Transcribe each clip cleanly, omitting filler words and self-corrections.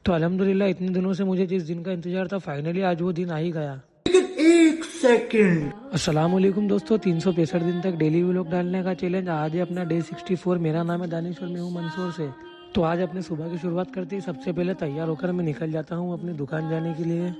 तो अल्हम्दुलिल्लाह इतने दिनों से मुझे जिस दिन का इंतजार था फाइनली आज वो दिन आ ही गया। एक सेकंड। अस्सलाम वालेकुम दोस्तों, 365 दिन तक डेली व्लॉग डालने का चैलेंज आज है अपना डे 64। मेरा नाम है दानिश और मैं हूँ मंसूर से। तो आज अपने सुबह की शुरुआत करते ही सबसे पहले तैयार होकर मैं निकल जाता हूँ अपनी दुकान जाने के लिए।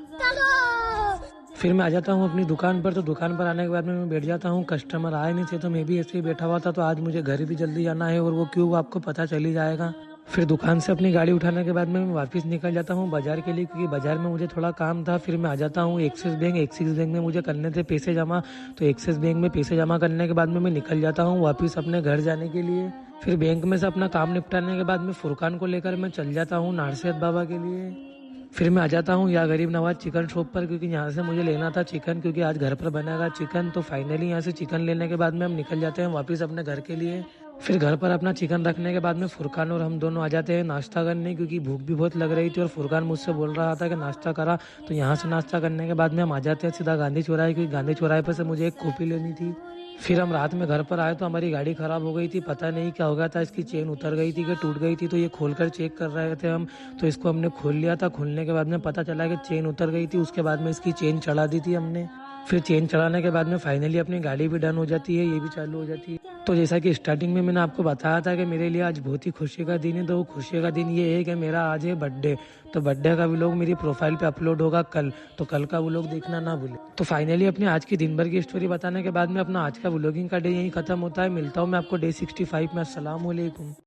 फिर मैं आ जाता हूँ अपनी दुकान पर। तो दुकान पर आने के बाद में मैं बैठ जाता हूँ। कस्टमर आए नहीं थे तो मैं भी ऐसे ही बैठा हुआ था। तो आज मुझे घर भी जल्दी जाना है और वो क्यों वो आपको पता चल ही जाएगा। फिर दुकान से अपनी गाड़ी उठाने के बाद में मैं वापस निकल जाता हूँ बाजार के लिए, क्योंकि बाजार में मुझे थोड़ा काम था। फिर मैं आ जाता हूँ एक्सिस बैंक में मुझे करने थे पैसे जमा। तो एक्सिस बैंक में पैसे जमा करने के बाद में मैं निकल जाता हूँ वापस अपने घर जाने के लिए। फिर बैंक में से अपना काम निपटाने के बाद में फुरकान को लेकर मैं चल जाता हूँ नारसियत बाबा के लिए। फिर मैं आ जाता हूँ या गरीब नवाज चिकन शॉप पर, क्योंकि यहाँ से मुझे लेना था चिकन, क्योंकि आज घर पर बनेगा चिकन। तो फाइनली यहाँ से चिकन लेने के बाद में हम निकल जाते हैं वापस अपने घर के लिए। फिर घर पर अपना चिकन रखने के बाद में फुरकान और हम दोनों आ जाते हैं नाश्ता करने, क्योंकि भूख भी बहुत लग रही थी और फुरकान मुझसे बोल रहा था कि नाश्ता करा। तो यहाँ से नाश्ता करने के बाद में हम आ जाते हैं सीधा गांधी चौराहे, क्योंकि गांधी चौराहे पर से मुझे एक कॉफ़ी लेनी थी। फिर हम रात में घर पर आए तो हमारी गाड़ी खराब हो गई थी। पता नहीं क्या हो गया था, इसकी चेन उतर गई थी कि टूट गई थी। तो ये खोलकर चेक कर रहे थे हम। तो इसको हमने खोल लिया था। खोलने के बाद में पता चला कि चेन उतर गई थी। उसके बाद में इसकी चेन चढ़ा दी थी हमने। फिर चेन चढ़ाने के बाद में फाइनली अपनी गाड़ी भी डन हो जाती है, ये भी चालू हो जाती है। तो जैसा कि स्टार्टिंग में मैंने आपको बताया था कि मेरे लिए आज बहुत ही खुशी का दिन है। तो वो खुशी का दिन ये है कि मेरा आज है बर्थडे। तो बर्थडे का व्लॉग मेरी प्रोफाइल पे अपलोड होगा कल। तो कल का व्लॉग देखना ना भूले। तो फाइनली अपने आज की दिन भर की स्टोरी बताने के बाद में अपना आज का व्लॉगिंग का डे यही खत्म होता है। मिलता हूँ मैं आपको डे 65 में। अस्सलाम वालेकुम।